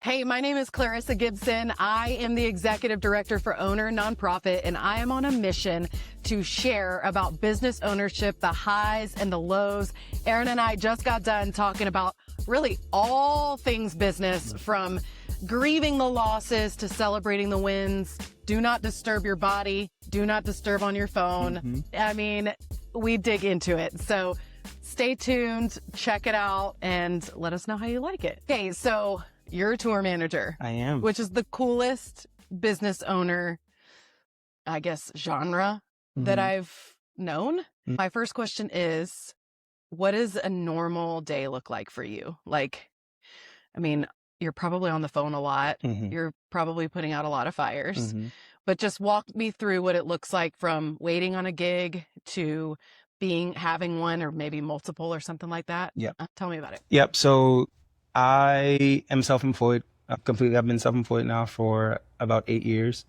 Hey, my name is Clarissa Gibson. I am the Executive Director for Owner Nonprofit, and I am on a mission to share about business ownership, the highs and the lows. Aaron and I just got done talking about really all things business, from grieving the losses to celebrating the wins. Do not disturb your body. Do not disturb on your phone. I mean, we dig into it. So stay tuned, check it out, and let us know how you like it. Okay, so you're a tour manager. I am. Which is the coolest business owner, I guess, genre that I've known. My first question is, what does a normal day look like for you? Like, I mean, you're probably on the phone a lot. You're probably putting out a lot of fires. But just walk me through what it looks like from waiting on a gig to having one or maybe multiple or something like that. Yep. Tell me about it. Yep. So I am self-employed. I've been self-employed now for about 8 years.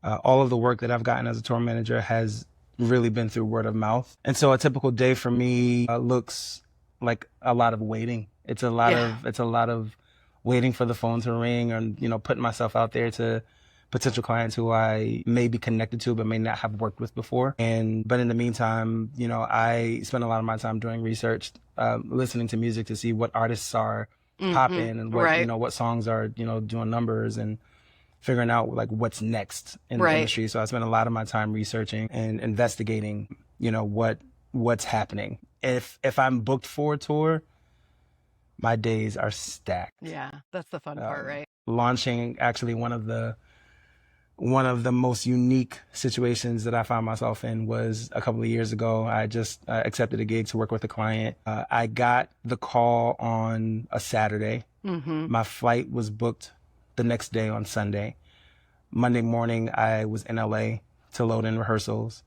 All of the work that I've gotten as a tour manager has really been through word of mouth. And so a typical day for me looks like a lot of waiting. It's a lot of waiting for the phone to ring, and, putting myself out there to potential clients who I may be connected to but may not have worked with before. But in the meantime, I spend a lot of my time doing research, listening to music to see what artists are popping and what songs are, doing numbers, and figuring out like what's next in the industry. So I spend a lot of my time researching and investigating, what's happening. If I'm booked for a tour, my days are stacked. Yeah, that's the fun part, right? Launching actually one of the most unique situations that I found myself in was a couple of years ago. I just accepted a gig to work with a client. I got the call on a Saturday. My flight was booked the next day on Sunday. Monday morning, I was in LA to load in rehearsals.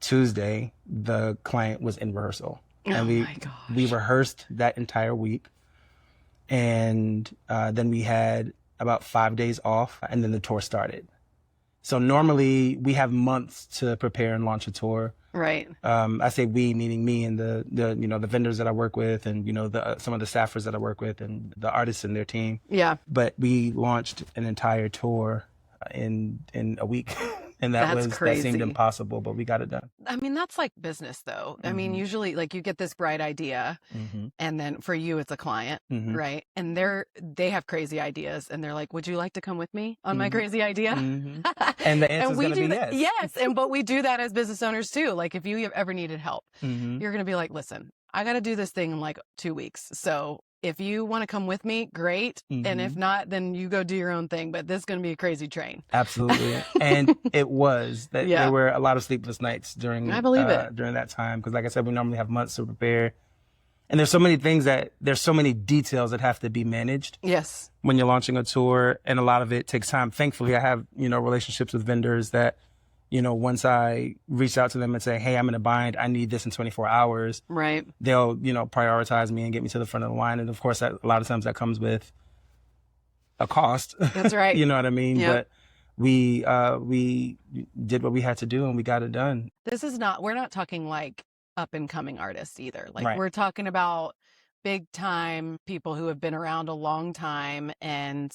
Tuesday, the client was in rehearsal. And we rehearsed that entire week. And then we had about 5 days off, and then the tour started. So normally we have months to prepare and launch a tour. Right. I say we, meaning me and the vendors that I work with, and some of the staffers that I work with, and the artists and their team. Yeah. But we launched an entire tour in a week. And that seemed impossible, but we got it done. I mean, that's like business though. I mean, usually like you get this bright idea, and then for you it's a client, right? And they have crazy ideas, and they're like, would you like to come with me on my crazy idea? And the answer is going to be yes. Yes, but we do that as business owners too. Like if you have ever needed help, you're going to be like, listen, I got to do this thing in like 2 weeks. So if you want to come with me, great. And if not, then you go do your own thing. But this is going to be a crazy train. Absolutely. And it was. There were a lot of sleepless nights during that time. Because like I said, we normally have months to prepare. And there's so many details that have to be managed. Yes. When you're launching a tour, and a lot of it takes time. Thankfully, I have, relationships with vendors that, once I reach out to them and say, hey, I'm in a bind, I need this in 24 hours. Right. They'll, prioritize me and get me to the front of the line. And of course, a lot of times that comes with a cost. That's right. You know what I mean? Yep. But we did what we had to do, and we got it done. We're not talking like up and coming artists either. Like we're talking about big time people who have been around a long time, and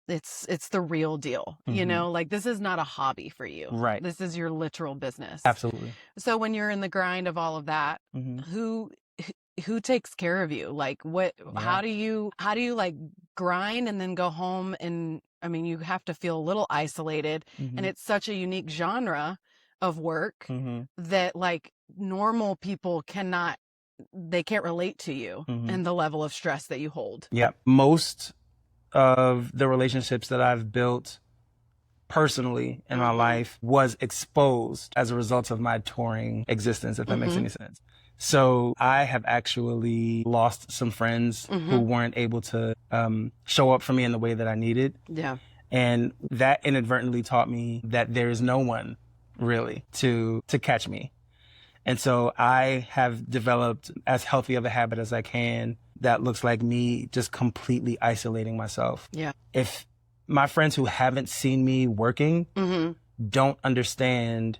it's the real deal, like this is not a hobby for you. Right. This is your literal business. Absolutely. So when you're in the grind of all of that, who takes care of you? Like how do you like grind and then go home? And I mean, you have to feel a little isolated, and it's such a unique genre of work that like normal people can't relate to you and the level of stress that you hold. Yeah. Most of the relationships that I've built personally in my life was exposed as a result of my touring existence, if that makes any sense. So I have actually lost some friends who weren't able to show up for me in the way that I needed. Yeah. And that inadvertently taught me that there is no one really to catch me. And so I have developed as healthy of a habit as I can that looks like me just completely isolating myself. Yeah. If my friends who haven't seen me working don't understand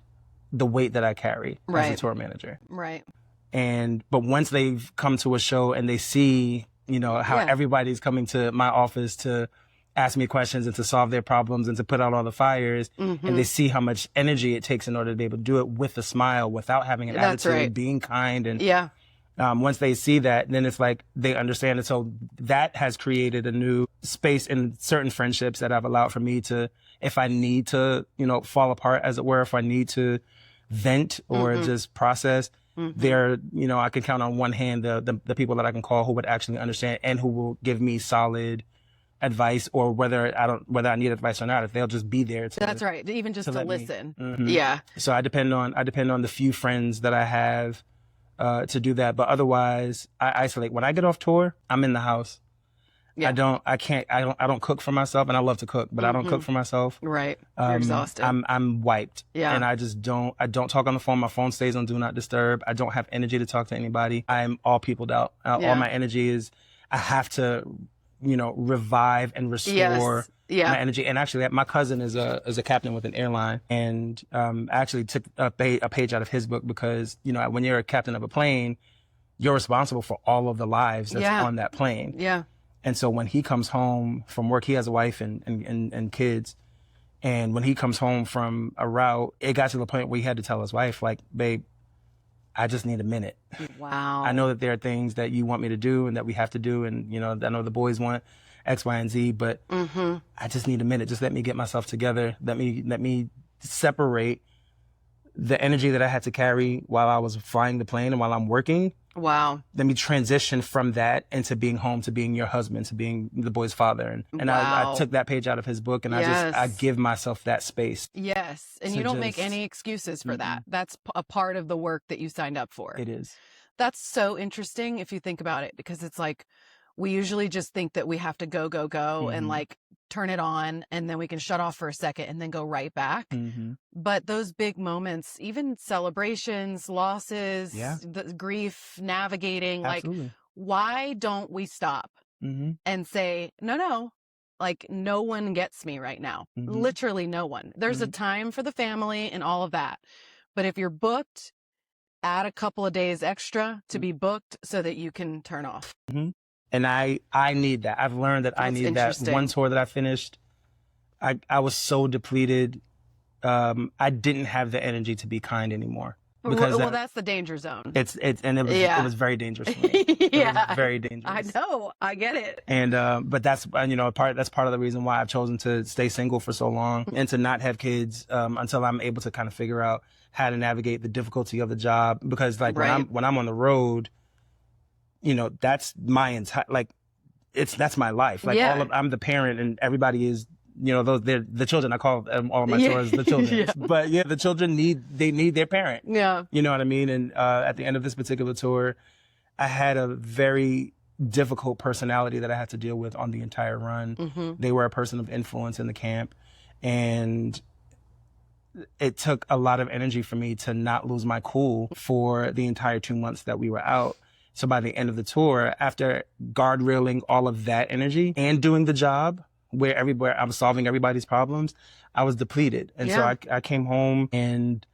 the weight that I carry as a tour manager. Right. But once they've come to a show and they see, how everybody's coming to my office to ask me questions and to solve their problems and to put out all the fires. Mm-hmm. And they see how much energy it takes in order to be able to do it with a smile, without having an That's attitude, right. being kind. And Yeah. once they see that, then it's like they understand it. So that has created a new space in certain friendships that have allowed for me to, if I need to, fall apart, as it were, if I need to vent or Mm-hmm. just process, there, I can count on one hand the people that I can call who would actually understand and who will give me solid advice, or whether I need advice or not, if they'll just be there to, That's right. Even just to let me. listen. Mhm. Yeah. So I depend on the few friends that I have to do that. But otherwise, I isolate. When I get off tour, I'm in the house. Yeah. I don't cook for myself, and I love to cook, but I don't cook for myself. Right. You're exhausted. I'm wiped. Yeah. And I don't talk on the phone. My phone stays on do not disturb. I don't have energy to talk to anybody. I'm all peopled out. Yeah. All my energy is, I have to, revive and restore my energy. And actually, my cousin is a captain with an airline, and actually took a page out of his book, because, when you're a captain of a plane, you're responsible for all of the lives that's on that plane. Yeah. And so when he comes home from work, he has a wife and kids. And when he comes home from a route, it got to the point where he had to tell his wife, like, babe, I just need a minute. Wow. I know that there are things that you want me to do and that we have to do. And, I know the boys want X, Y, and Z, but I just need a minute. Just let me get myself together. Let me separate the energy that I had to carry while I was flying the plane and while I'm working. Wow. Let me transition from that into being home, to being your husband, to being the boy's father. And Wow. I took that page out of his book, and Yes. I give myself that space. Yes. And to you don't make just- any excuses for that. That's a part of the work that you signed up for. It is. That's so interesting if you think about it, because it's like, we usually just think that we have to go and like turn it on, and then we can shut off for a second and then go right back. But those big moments, even celebrations, losses, the grief, navigating, Absolutely. like, why don't we stop and say, no, like, no one gets me right now. Literally no one. There's a time for the family and all of that. But if you're booked, add a couple of days extra to be booked so that you can turn off. And I need that. I've learned that I That's need that. interesting. One tour that I finished, I was so depleted. I didn't have the energy to be kind anymore. Because Well, that's the danger zone. it was very dangerous for me. Yeah. It was very dangerous. I know. I get it. And but that's part of the reason why I've chosen to stay single for so long and to not have kids until I'm able to kind of figure out how to navigate the difficulty of the job. Because like Right. when I'm on the road, that's my entire, like, that's my life. Like Yeah. I'm the parent, and everybody is, they're the children. I call all of my tours the children. Yeah. But yeah, the children need their parent. Yeah. You know what I mean? And at the end of this particular tour, I had a very difficult personality that I had to deal with on the entire run. They were a person of influence in the camp, and it took a lot of energy for me to not lose my cool for the entire 2 months that we were out. So by the end of the tour, after guardrailing all of that energy and doing the job where I'm solving everybody's problems, I was depleted. And so I came home and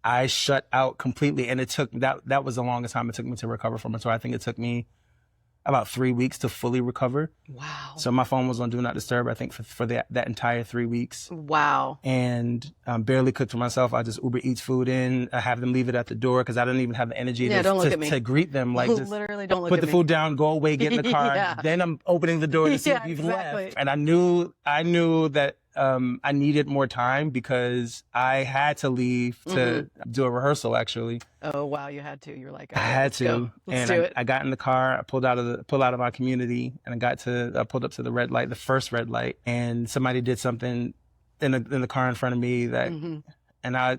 I shut out completely. And it took, that was the longest time it took me to recover from it. So I think it took me about 3 weeks to fully recover. Wow. So my phone was on Do Not Disturb, I think, for that entire 3 weeks. Wow. And barely cooked for myself. I just Uber Eats food in. I have them leave it at the door because I don't even have the energy don't look at me. to greet them. Like, just literally don't look put at the me. food down, go away, get in the car. Yeah. Then I'm opening the door to see if you've exactly. left. And I knew that I needed more time because I had to leave to do a rehearsal, actually. Oh, wow. You had to. You're like, I had let's to. go. Let's And do it. I got in the car, I pulled out of our community, and I pulled up to the red light, the first red light, and somebody did something in the car in front of me that, and I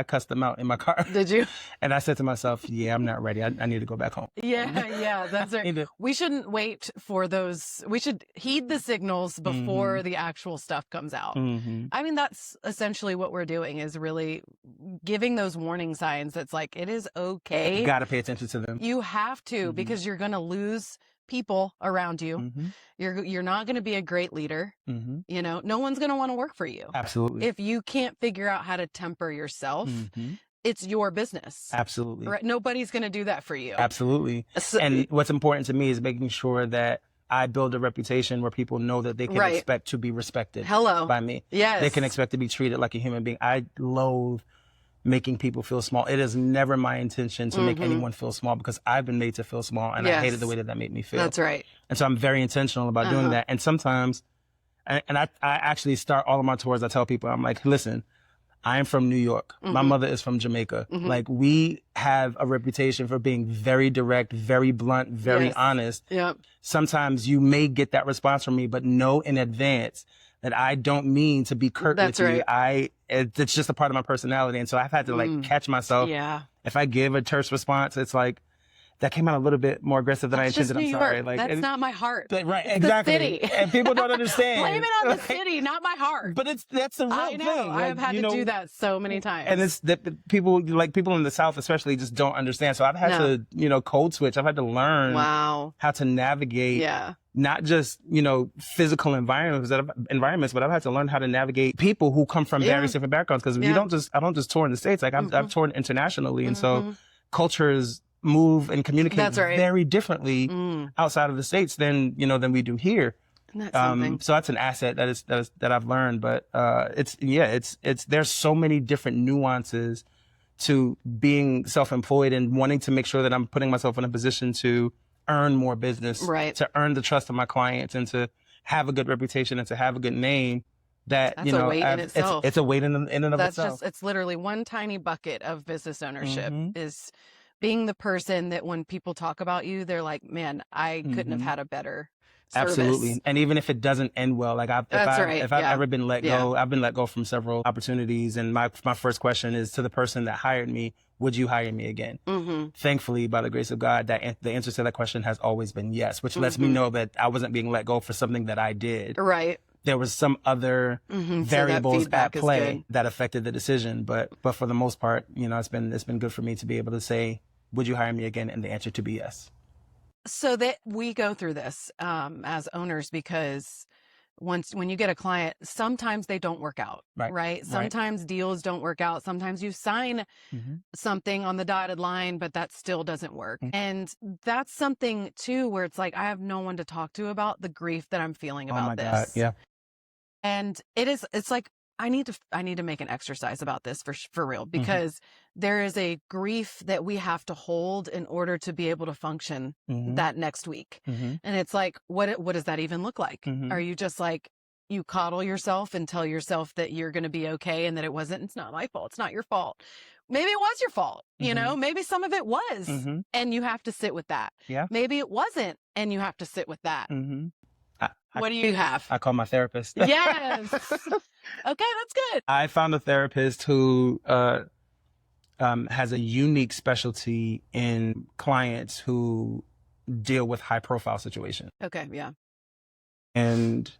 cussed them out in my car. Did you? And I said to myself, yeah, I'm not ready. I need to go back home. Yeah, that's right. We shouldn't wait for those. We should heed the signals before the actual stuff comes out. I mean, that's essentially what we're doing, is really giving those warning signs. That's like, it is okay. You got to pay attention to them. You have to, because you're going to lose people around you. You're not going to be a great leader. No one's going to want to work for you. Absolutely. If you can't figure out how to temper yourself, it's your business. Absolutely. Right? Nobody's going to do that for you. Absolutely. So- And what's important to me is making sure that I build a reputation where people know that they can Right. expect to be respected Hello. by me. Yes. They can expect to be treated like a human being. I loathe making people feel small. It is never my intention to make anyone feel small, because I've been made to feel small, and I hated the way that made me feel. That's right. And so I'm very intentional about doing that. And sometimes, and I actually start all of my tours, I tell people, I'm like, listen, I am from New York. My mother is from Jamaica. Like, we have a reputation for being very direct, very blunt, very honest. Yep. Sometimes you may get that response from me, but know in advance that I don't mean to be curt with you. It's just a part of my personality. And so I've had to like catch myself. Yeah. If I give a terse response, it's like, that came out a little bit more aggressive than I intended. I'm sorry. Like, that's not my heart. Right, it's exactly. The city. And people don't understand. Blame it on the city, not my heart. But that's a real I know. thing. Like, I've had to do that so many times. And it's that people in the South especially just don't understand. So I've had to, code switch. I've had to learn how to navigate not just, physical environments, but I've had to learn how to navigate people who come from various different backgrounds. Because I don't just tour in the States. Like, I've toured internationally. And so cultures move and communicate very differently outside of the States than we do here. So that's an asset that I've learned. But there's so many different nuances to being self-employed and wanting to make sure that I'm putting myself in a position to earn more business, to earn the trust of my clients, and to have a good reputation and to have a good name. That's a weight in itself. It's a weight in and of itself. It's literally one tiny bucket of business ownership is being the person that when people talk about you, they're like, man, I couldn't have had a better service. Absolutely. And even if it doesn't end well, like if I've ever been let go, I've been let go from several opportunities. And my first question is to the person that hired me, would you hire me again? Thankfully, by the grace of God, the answer to that question has always been yes, which lets me know that I wasn't being let go for something that I did. Right. There was some other variables at play that affected the decision. But for the most part, it's been good for me to be able to say, would you hire me again? And the answer to be yes. So that we go through this as owners, because when you get a client, sometimes they don't work out, right? Sometimes deals don't work out. Sometimes you sign something on the dotted line, but that still doesn't work. And that's something too, where it's like, I have no one to talk to about the grief that I'm feeling about this. God, yeah. And it's like, I need to make an exercise about this for real, because there is a grief that we have to hold in order to be able to function that next week. And it's like, what does that even look like? Are you just like, you coddle yourself and tell yourself that you're going to be okay and that it's not my fault. It's not your fault. Maybe it was your fault. Maybe some of it was, and you have to sit with that. Yeah. Maybe it wasn't, and you have to sit with that. What do you have? I call my therapist. Yes. Okay, that's good. I found a therapist who has a unique specialty in clients who deal with high profile situations. Okay, yeah. And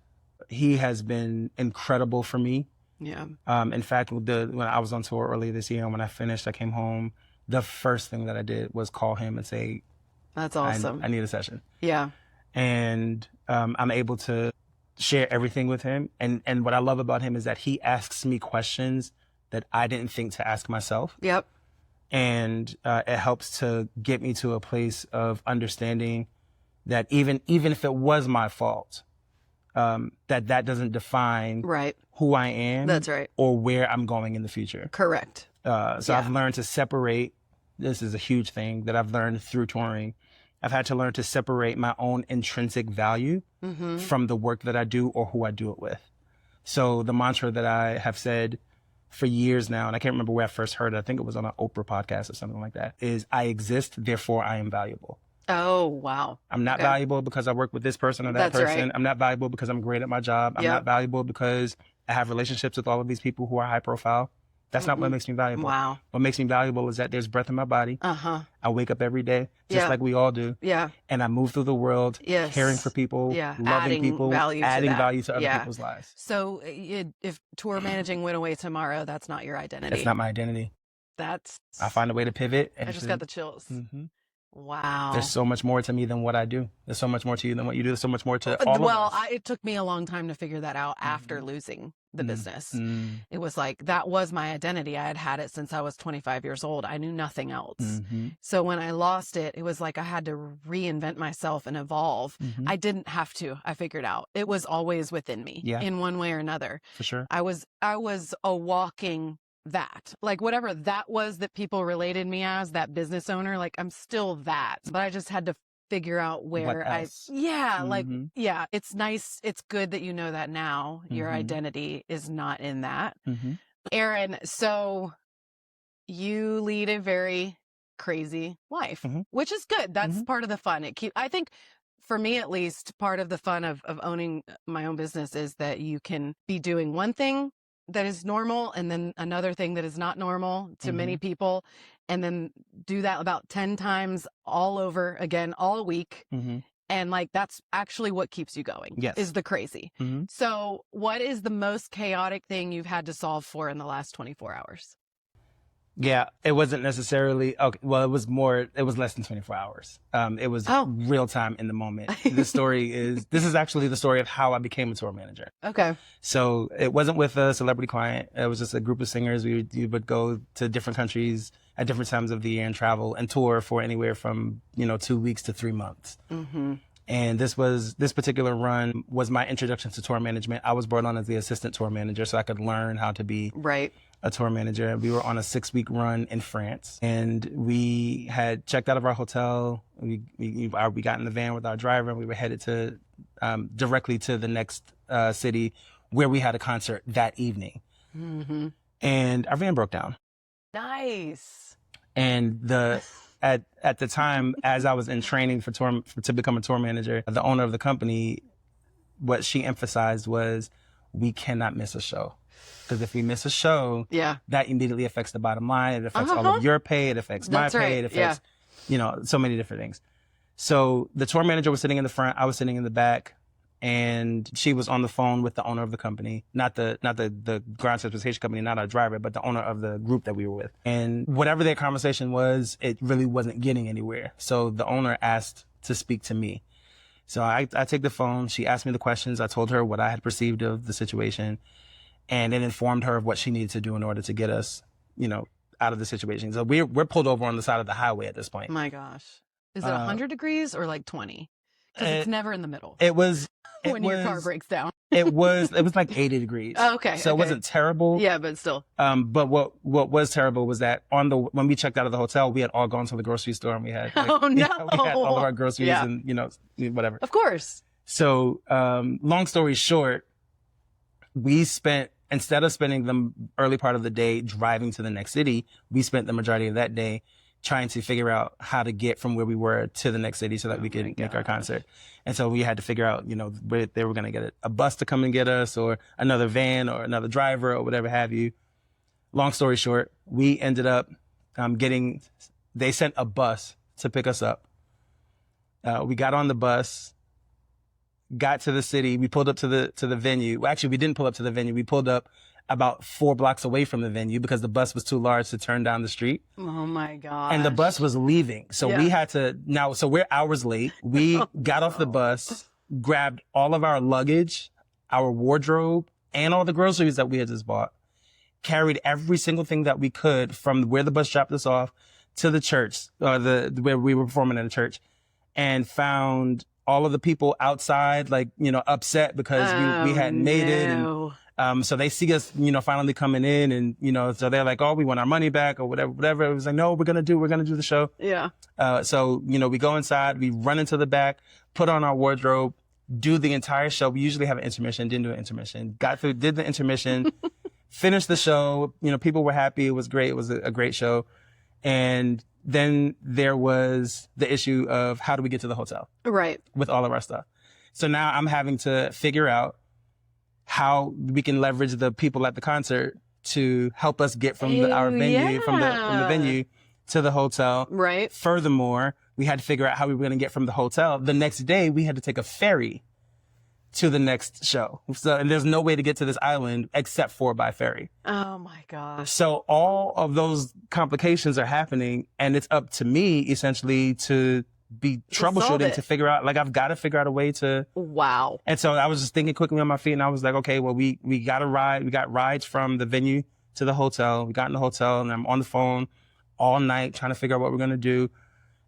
he has been incredible for me. Yeah. In fact, when I was on tour earlier this year, and when I finished, I came home, the first thing that I did was call him and say, that's awesome. I need a session. Yeah. And I'm able to share everything with him. And what I love about him is that he asks me questions that I didn't think to ask myself. Yep. And it helps to get me to a place of understanding that even if it was my fault, that doesn't define who I am. That's right. Or where I'm going in the future. Correct. So I've learned to separate. This is a huge thing that I've learned through touring. I've had to learn to separate my own intrinsic value from the work that I do or who I do it with. So the mantra that I have said for years now, and I can't remember where I first heard it, I think it was on an Oprah podcast or something like that, is I exist, therefore I am valuable. Oh, wow. I'm not valuable because I work with this person or that person. Right. I'm not valuable because I'm great at my job. I'm not valuable because I have relationships with all of these people who are high profile. That's not what makes me valuable. Wow. What makes me valuable is that there's breath in my body. I wake up every day, just like we all do. Yeah. And I move through the world, caring for people, loving people, adding value to other people's lives. So if tour managing went away tomorrow, that's not your identity. That's not my identity. I find a way to pivot. I just got the chills. Wow. There's so much more to me than what I do. There's so much more to you than what you do. There's so much more to all of us. It took me a long time to figure that out after losing the business. It was like, that was my identity. I had had it since I was 25 years old. I knew nothing else. So when I lost it, it was like I had to reinvent myself and evolve. I didn't have to. I figured out it was always within me in one way or another. For sure. I was a walking that, like, whatever that was that people related me as, that business owner, like, I'm still that, but I just had to figure out where it's nice. It's good that you know that now your identity is not in that. Aaron, so you lead a very crazy life, which is good. That's part of the fun. I think, for me at least, part of the fun of owning my own business is that you can be doing one thing that is normal and then another thing that is not normal to many people, and then do that about 10 times all over again all week. And like, that's actually what keeps you going. Yes. Is the crazy. So what is the most chaotic thing you've had to solve for in the last 24 hours? Yeah, it wasn't necessarily, okay, well, it was less than 24 hours. It was real time in the moment. This is actually the story of how I became a tour manager. Okay. So it wasn't with a celebrity client. It was just a group of singers. We would go to different countries at different times of the year and travel and tour for anywhere from, 2 weeks to 3 months. And this particular run was my introduction to tour management. I was brought on as the assistant tour manager so I could learn how to be a tour manager. We were on a 6-week run in France, and we had checked out of our hotel. We got in the van with our driver, and we were headed to directly to the next city where we had a concert that evening. And our van broke down. Nice. And at the time, as I was in training to become a tour manager, the owner of the company, what she emphasized was, we cannot miss a show. Because if we miss a show, that immediately affects the bottom line. It affects all of your pay. It affects my pay. It affects, so many different things. So the tour manager was sitting in the front. I was sitting in the back. And she was on the phone with the owner of the company, not the ground transportation company, not our driver, but the owner of the group that we were with. And whatever their conversation was, it really wasn't getting anywhere. So the owner asked to speak to me. So I take the phone. She asked me the questions. I told her what I had perceived of the situation, and it informed her of what she needed to do in order to get us, out of the situation. So we're pulled over on the side of the highway at this point. My gosh. Is it 100 degrees or like 20? Because it's never in the middle. It was when your car breaks down. it was like 80 degrees. Oh, okay. So it wasn't terrible. Yeah, but still. But what was terrible was that when we checked out of the hotel, we had all gone to the grocery store, and we had we had all of our groceries and whatever. Of course. So long story short, instead of spending the early part of the day driving to the next city, we spent the majority of that day trying to figure out how to get from where we were to the next city so that we could make our concert. And so we had to figure out, where they were going to get a bus to come and get us, or another van, or another driver, or whatever have you. Long story short, we ended up they sent a bus to pick us up. We got on the bus, got to the city. We pulled up to the venue. Well, actually, we didn't pull up to the venue. We pulled up about 4 blocks away from the venue because the bus was too large to turn down the street. Oh my God. And the bus was leaving. So we had to so we're hours late. We got off the bus, grabbed all of our luggage, our wardrobe, and all the groceries that we had just bought, carried every single thing that we could from where the bus dropped us off to the church, where we were performing at a church, and found all of the people outside, upset because we hadn't made it. And so they see us, finally coming in, and, so they're like, oh, we want our money back, or whatever. It was like, no, we're going to do the show. Yeah. So, we go inside, we run into the back, put on our wardrobe, do the entire show. We usually have an intermission, didn't do an intermission. Got through, did the intermission, finished the show. People were happy. It was great. It was a great show. And then there was the issue of how do we get to the hotel? Right. With all of our stuff. So now I'm having to figure out how we can leverage the people at the concert to help us get from our venue, from the venue to the hotel. Right. Furthermore, we had to figure out how we were going to get from the hotel. The next day, we had to take a ferry to the next show. So, and there's no way to get to this island except for by ferry. Oh my gosh. So all of those complications are happening, and it's up to me essentially to be troubleshooting, to figure out, like, I've got to figure out a way to. Wow. And so I was just thinking quickly on my feet, and I was like, okay, well, we got a ride. We got rides from the venue to the hotel. We got in the hotel, and I'm on the phone all night trying to figure out what we're going to do.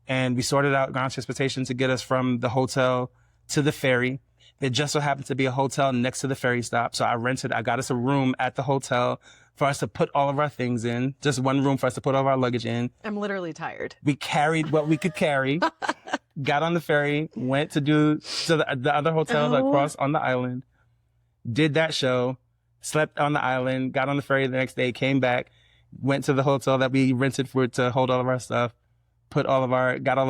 And we sorted out ground transportation to get us from the hotel to the ferry. It just so happened to be a hotel next to the ferry stop. So I got us a room at the hotel for us to put all of our things in. Just one room for us to put all of our luggage in. I'm literally tired. We carried what we could carry, got on the ferry, went to the other hotels across on the island, did that show, slept on the island, got on the ferry the next day, came back, went to the hotel that we rented to hold all of our stuff, got all of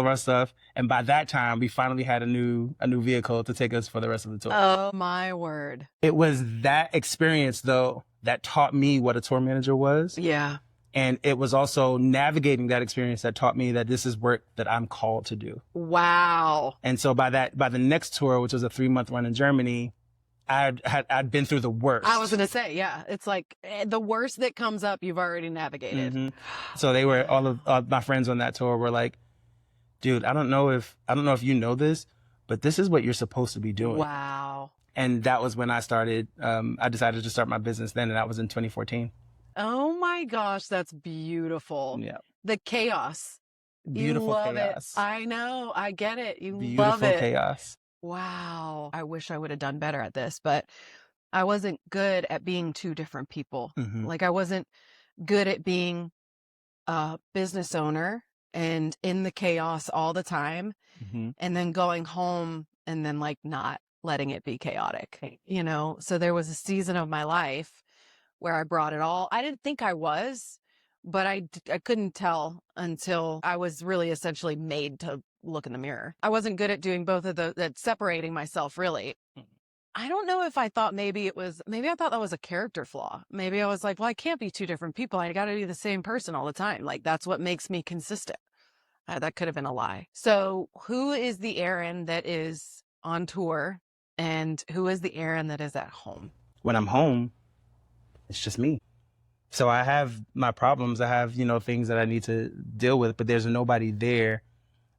our stuff. And by that time, we finally had a new vehicle to take us for the rest of the tour. Oh my word. It was that experience though that taught me what a tour manager was. Yeah. And it was also navigating that experience that taught me that this is work that I'm called to do. Wow. And so by the next tour, which was a 3-month run in Germany, I'd been through the worst. I was going to say, yeah, it's like the worst that comes up, you've already navigated. Mm-hmm. So they were, all of my friends on that tour were like, dude, I don't know if you know this, but this is what you're supposed to be doing. Wow. And that was when I decided to start my business then, and that was in 2014. Oh my gosh, that's beautiful. Yeah. The chaos. Beautiful you love chaos. It. I know. I get it. You Beautiful love it. chaos. Wow. I wish I would have done better at this, but I wasn't good at being two different people. Mm-hmm. Like I wasn't good at being a business owner and in the chaos all the time, Mm-hmm. and then going home and then like not letting it be chaotic, you know? So there was a season of my life where I brought it all. I didn't think I was, but I couldn't tell until I was really essentially made to look in the mirror. I wasn't good at doing both of at separating myself really. I don't know if I thought maybe I thought that was a character flaw. Maybe I was like, well, I can't be two different people. I got to be the same person all the time. Like that's what makes me consistent. That could have been a lie. So who is the Erin that is on tour and who is the Erin that is at home? When I'm home, it's just me. So I have my problems. I have, things that I need to deal with, but there's nobody there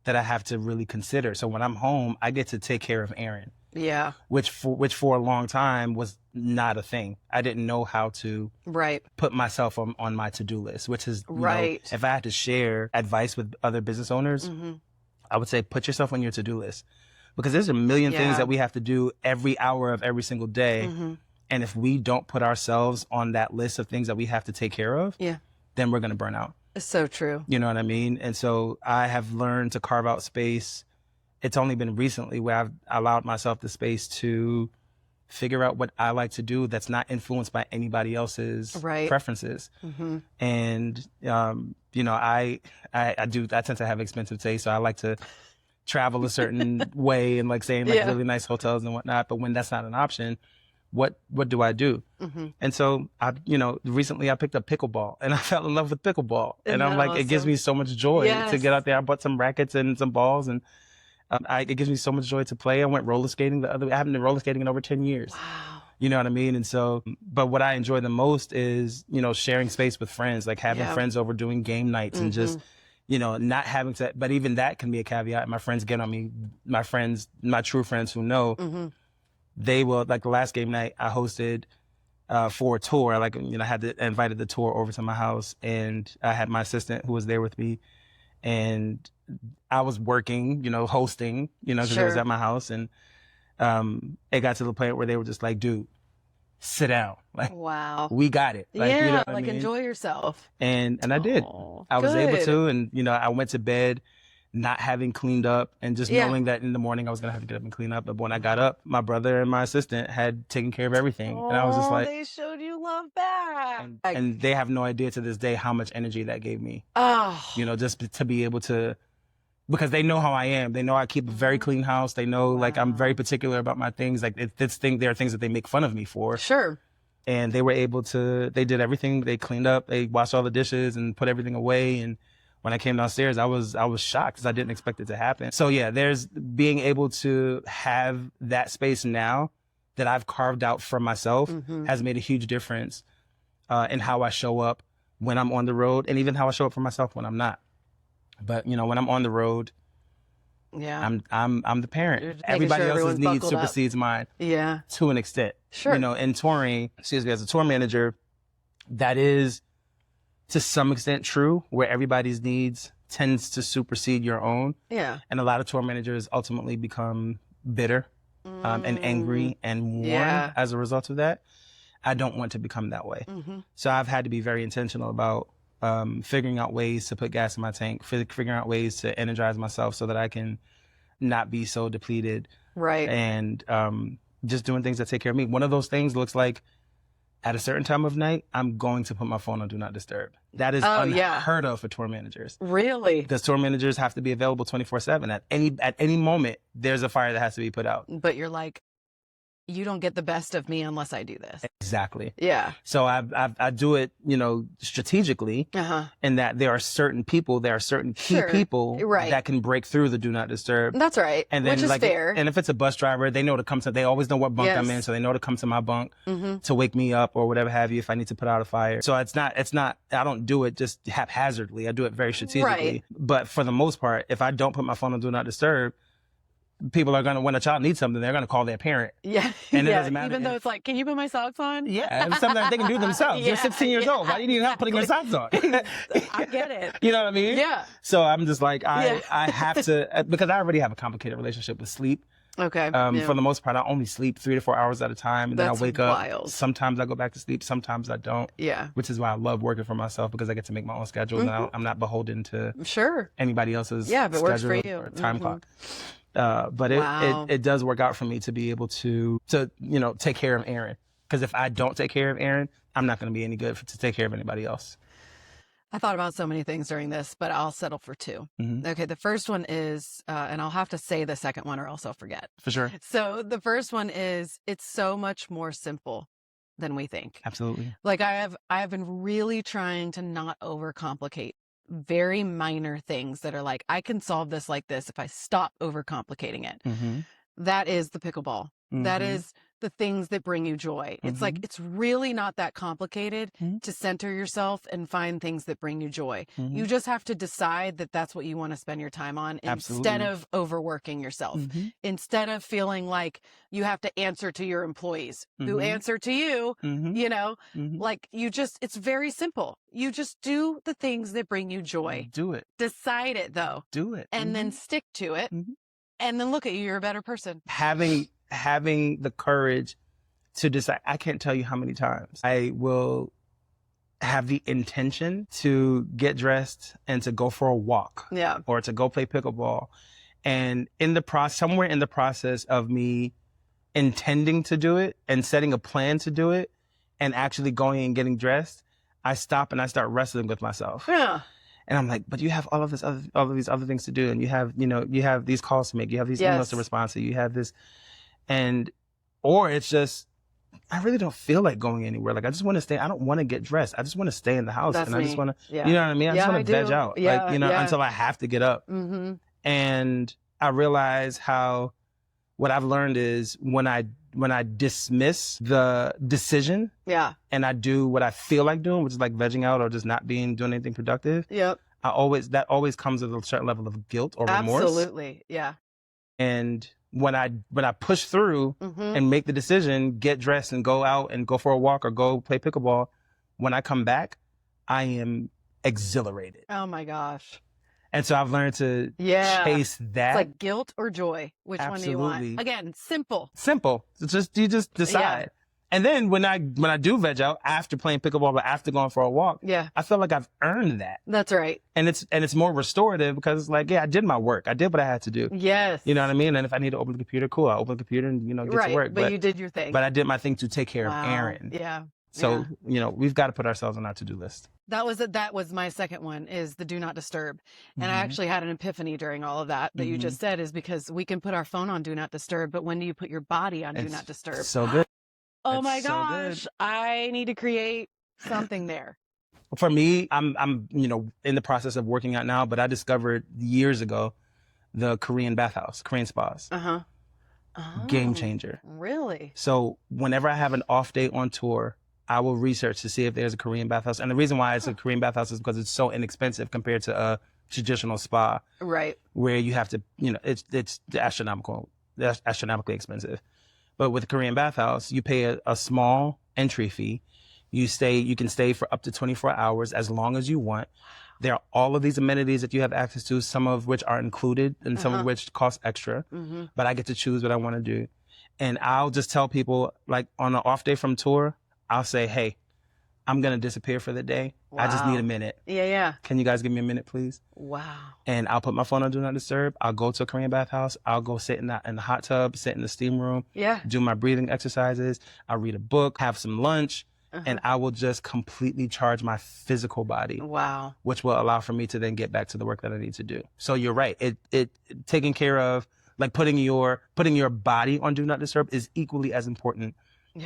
that I have to really consider. So when I'm home, I get to take care of Erin. Yeah. Which for a long time was not a thing. I didn't know how to put myself on my to-do list, which is, if I had to share advice with other business owners, Mm-hmm. I would say put yourself on your to-do list, because there's a million things that we have to do every hour of every single day. Mm-hmm. And if we don't put ourselves on that list of things that we have to take care of, then we're going to burn out. It's so true. You know what I mean? And so I have learned to carve out space. It's only been recently where I've allowed myself the space to figure out what I like to do that's not influenced by anybody else's preferences. Mm-hmm. And, I tend to have expensive taste. So I like to travel a certain way and like stay in really nice hotels and whatnot. But when that's not an option, what do I do? Mm-hmm. And so recently I picked up pickleball and I fell in love with pickleball. Isn't and I'm that like, awesome? It gives me so much joy to get out there. I bought some rackets and some balls, and it gives me so much joy to play. I went roller skating I haven't been roller skating in over 10 years. Wow. You know what I mean? And so, but what I enjoy the most is, sharing space with friends, like having friends over, doing game nights, and just, not having to, but even that can be a caveat. My friends get on me, my true friends who know, they will, like the last game night I hosted for a tour, I invited the tour over to my house, and I had my assistant who was there with me, and I was working, hosting, because it was at my house. And it got to the point where they were just like, dude, sit down. Like, wow, we got it. Like, yeah, I mean? enjoy yourself. And I did. I was able to. And, I went to bed not having cleaned up, and just knowing that in the morning I was going to have to get up and clean up. But when I got up, my brother and my assistant had taken care of everything. And I was just like, they showed you love back. And they have no idea to this day how much energy that gave me. Oh. Just to be able to, because they know how I am. They know I keep a very clean house. They know like I'm very particular about my things. Like there are things that they make fun of me for. Sure. And they were able to, they did everything. They cleaned up, they washed all the dishes and put everything away. And when I came downstairs, I was shocked because I didn't expect it to happen. So yeah, there's being able to have that space now that I've carved out for myself Mm-hmm. has made a huge difference in how I show up when I'm on the road, and even how I show up for myself when I'm not. But you know, when I'm on the road, Yeah. I'm the parent. You're just making Everybody sure else's everyone's needs buckled up. supersedes mine Yeah. to an extent. Sure. You know, in touring, as a tour manager, that is to some extent true, where everybody's needs tends to supersede your own. Yeah. And a lot of tour managers ultimately become bitter and angry and worn Yeah. as a result of that. I don't want to become that way. Mm-hmm. So I've had to be very intentional about figuring out ways to put gas in my tank, figuring out ways to energize myself so that I can not be so depleted. Right. And just doing things that take care of me. One of those things looks like at a certain time of night, I'm going to put my phone on Do Not Disturb. That is unheard of for tour managers. Really? Because tour managers have to be available 24/7. At any moment, there's a fire that has to be put out. But you're like, you don't get the best of me unless I do this. Exactly. Yeah. So I do it, you know, strategically, in that there are certain people, there are certain key people that can break through the Do Not Disturb. That's right. And then, which is fair. And if it's a bus driver, they know to come to, they always know what bunk I'm in, so they know to come to my bunk to wake me up or whatever have you if I need to put out a fire. So it's not, I don't do it just haphazardly. I do it very strategically. Right. But for the most part, if I don't put my phone on Do Not Disturb, people are going to, when a child needs something, they're going to call their parent. Yeah. And it doesn't matter. Even though it's like, can you put my socks on? Yeah. It's something that they can do themselves. You're 16 years old. Why do you need help putting your socks on? I get it. You know what I mean? Yeah. So I'm just like, I have to, because I already have a complicated relationship with sleep. Okay. For the most part, I only sleep 3 to 4 hours at a time, and then I wake wild. up. Sometimes I go back to sleep. Sometimes I don't. Yeah. Which is why I love working for myself, because I get to make my own schedule, and I'm not beholden to anybody else's if it works for schedule you. or time clock. But it does work out for me to be able to you know, take care of Aaron, because if I don't take care of Aaron, I'm not going to be any good to take care of anybody else. I thought about so many things during this, but I'll settle for 2. Okay, the first one is, and I'll have to say the second one or else I'll forget. For sure. So the first one is, it's so much more simple than we think. Absolutely. Like I have been really trying to not overcomplicate very minor things that are like, I can solve this like this if I stop overcomplicating it. That is the pickleball. That is the things that bring you joy. It's like, it's really not that complicated to center yourself and find things that bring you joy. You just have to decide that that's what you want to spend your time on instead of overworking yourself. Instead of feeling like you have to answer to your employees who answer to you, you know, like it's very simple. You just do the things that bring you joy. Do it. Decide it though. Do it. And then stick to it. And then look at you. You're a better person. Having the courage to decide. I can't tell you how many times I will have the intention to get dressed and to go for a walk, or to go play pickleball, and somewhere in the process of me intending to do it and setting a plan to do it and actually going and getting dressed, I stop and I start wrestling with myself. Yeah. And I'm like, but you have all of these other things to do, and you have these calls to make, you have these emails to respond to, you have this. Or it's just, I really don't feel like going anywhere. Like, I just want to stay. I don't want to get dressed. I just want to stay in the house. That's and I just want to, you know what I mean? I just want to veg out, until I have to get up. And I realize how, what I've learned is when I dismiss the decision, and I do what I feel like doing, which is like vegging out or just not doing anything productive. That always comes with a certain level of guilt or remorse. Absolutely. Yeah. And when I push through and make the decision, get dressed and go out and go for a walk or go play pickleball, when I come back, I am exhilarated. Oh my gosh. And so I've learned to chase that. It's like guilt or joy. Which one do you want? Again, simple. Simple. You just decide. And then when I do veg out after playing pickleball, but after going for a walk, I feel like I've earned that. That's right. And it's more restorative, because it's like, I did my work. I did what I had to do. Yes. You know what I mean? And if I need to open the computer, cool. I'll open the computer and, get to work. But you did your thing. But I did my thing to take care of Aaron. Yeah. So, we've got to put ourselves on our to-do list. That was my second one, is the do not disturb. And I actually had an epiphany during all of that you just said, is because we can put our phone on do not disturb, but when do you put your body on do not disturb? So good. Oh my gosh. I need to create something there. For me, I'm in the process of working out now, but I discovered years ago the Korean bathhouse, Korean spas. Game changer. Really? So whenever I have an off day on tour, I will research to see if there's a Korean bathhouse. And the reason why it's a Korean bathhouse is because it's so inexpensive compared to a traditional spa. Right. Where you have to, it's astronomically expensive. But with a Korean bathhouse, you pay a small entry fee. You can stay for up to 24 hours as long as you want. There are all of these amenities that you have access to, some of which are included and some of which cost extra. But I get to choose what I want to do. And I'll just tell people, like on an off day from tour, I'll say, hey, I'm going to disappear for the day. I just need a minute. Yeah. Can you guys give me a minute, please? Wow. And I'll put my phone on Do Not Disturb. I'll go to a Korean bathhouse. I'll go sit in the hot tub, sit in the steam room, do my breathing exercises. I'll read a book, have some lunch. And I will just completely charge my physical body. Wow. Which will allow for me to then get back to the work that I need to do. So you're right. It taking care of, like putting your body on Do Not Disturb is equally as important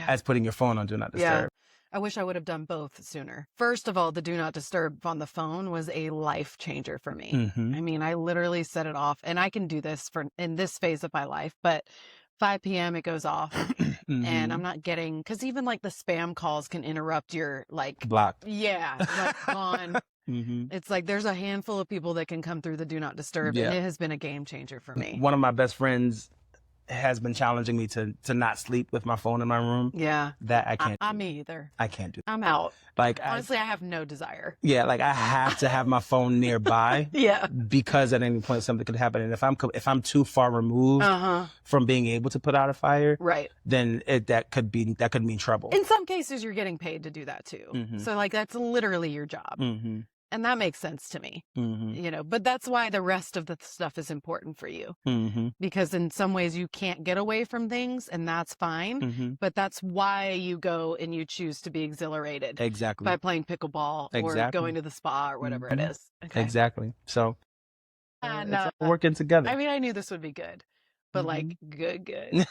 as putting your phone on Do Not Disturb. Yeah. I wish I would have done both sooner. First of all, the Do Not Disturb on the phone was a life changer for me. I mean, I literally set it off, and I can do this in this phase of my life, but 5 p.m. it goes off. And I'm not getting, because even like the spam calls can interrupt your block. Yeah, like gone. It's like there's a handful of people that can come through the Do Not Disturb, and it has been a game changer for me. One of my best friends has been challenging me to not sleep with my phone in my room. Yeah. That I can't do. Me either. I can't do that. I'm out. Like honestly, I have no desire. Yeah, like I have to have my phone nearby. Because at any point something could happen, and if I'm too far removed from being able to put out a fire, then that could mean trouble. In some cases, you're getting paid to do that too. So like that's literally your job. And that makes sense to me, but that's why the rest of the stuff is important for you, because in some ways you can't get away from things, and that's fine. But that's why you go and you choose to be exhilarated by playing pickleball or going to the spa or whatever it is. Exactly. So and, it's all working together. I mean, I knew this would be good. But like, good.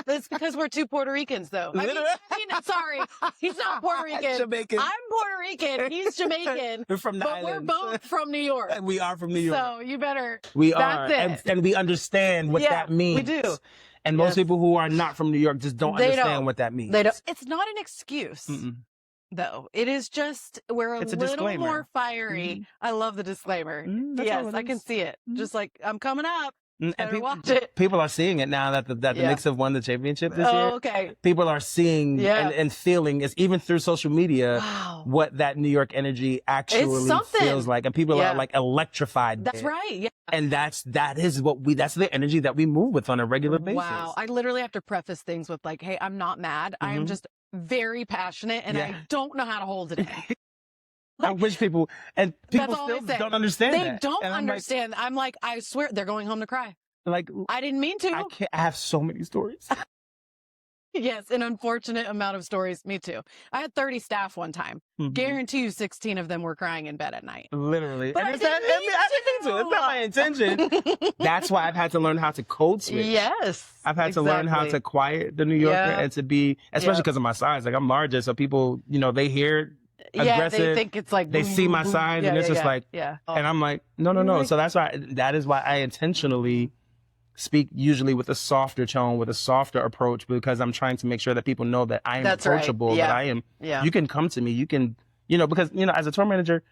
It's because we're two Puerto Ricans, though. I mean, sorry, he's not Puerto Rican. Jamaican. I'm Puerto Rican. He's Jamaican. We're from the but islands. We're both from New York. We are from New York. So you better. We that's are. It. And we understand what that means. We do. And most people who are not from New York just don't understand what that means. They don't. It's not an excuse. Though it is just it's a little more fiery. I love the disclaimer. Yes, I can see it. Just like I'm coming up. And watch it. People are seeing it now that the Knicks have won the championship this year. Okay. People are seeing and feeling, it's even through social media, what that New York energy actually feels like. And people are like electrified. That's right. Yeah. And that's the energy that we move with on a regular basis. Wow. I literally have to preface things with like, hey, I'm not mad. I am just very passionate and I don't know how to hold it in. I wish people still don't understand that. They don't understand. I'm like, I swear they're going home to cry. Like, I didn't mean to. I have so many stories. Yes, an unfortunate amount of stories. Me too. I had 30 staff one time. Guarantee you 16 of them were crying in bed at night. Literally. But I didn't mean to. It's not my intention. That's why I've had to learn how to code switch. Yes. I've had to learn how to quiet the New Yorker and to be, especially because of my size. Like I'm larger, so people, they hear aggressive. They think it's like they see my size and it's just like and I'm like no. So that is why I intentionally speak usually with a softer tone, with a softer approach, because I'm trying to make sure that people know that I am approachable, that I am you can come to me, you can because as a tour manager,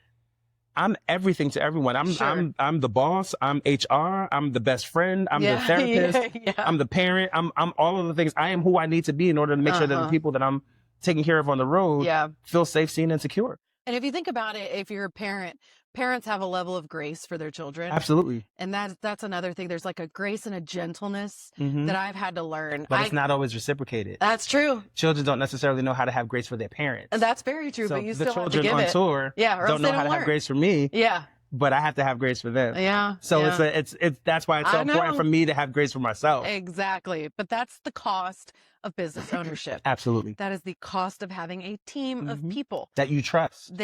I'm everything to everyone. I'm the boss, I'm HR, I'm the best friend, I'm the therapist, I'm the parent, I'm all of the things. I am who I need to be in order to make sure that the people that I'm taking care of on the road feel safe, seen, and secure. And if you think about it, if you're a parent, parents have a level of grace for their children. Absolutely. And that's another thing. There's like a grace and a gentleness that I've had to learn. But it's not always reciprocated. That's true. Children don't necessarily know how to have grace for their parents. And that's very true, so but you still have to give it. The children on tour don't know how to have grace for me. Yeah. But I have to have grace for them. Yeah. So it's that's why it's so important for me to have grace for myself. Exactly. But that's the cost of business ownership. Absolutely. That is the cost of having a team of people that you trust.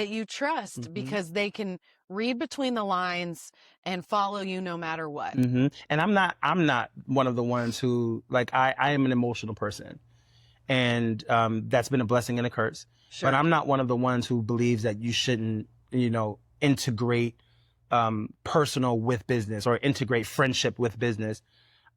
Because they can read between the lines and follow you no matter what. And I'm not one of the ones who I am an emotional person. And that's been a blessing and a curse. Sure. But I'm not one of the ones who believes that you shouldn't, integrate personal with business or integrate friendship with business.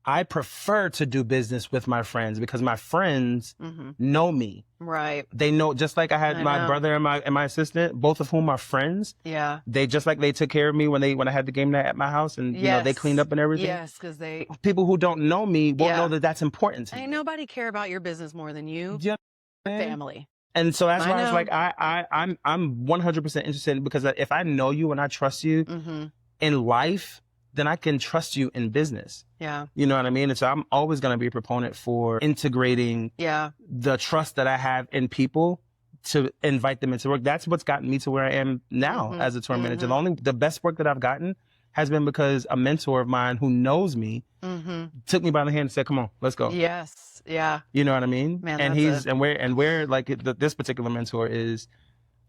I prefer to do business with my friends because my friends know me. Right. They know, just like I had I my know. brother and my assistant, both of whom are friends. Yeah. They just like they took care of me when I had the game night at my house, and you know, they cleaned up and everything. Yes, because they People who don't know me won't know that that's important to me. ain't nobody care about your business more than you. Do you know what I'm saying? Family. And so that's I why I was know. like, I'm 100% interested, because if I know you and I trust you in life, then I can trust you in business. Yeah. You know what I mean? And so I'm always going to be a proponent for integrating the trust that I have in people to invite them into work. That's what's gotten me to where I am now as a tour manager. The best work that I've gotten has been because a mentor of mine who knows me took me by the hand and said, "Come on, let's go." Yes. Yeah. You know what I mean? Man, and that's where like this particular mentor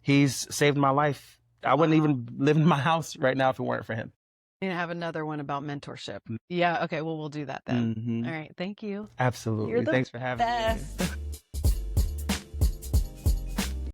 he's saved my life. I wouldn't even live in my house right now if it weren't for him. You have another one about mentorship. Yeah. Okay. Well, we'll do that then. All right. Thank you. Absolutely. You're the Thanks for having me. best.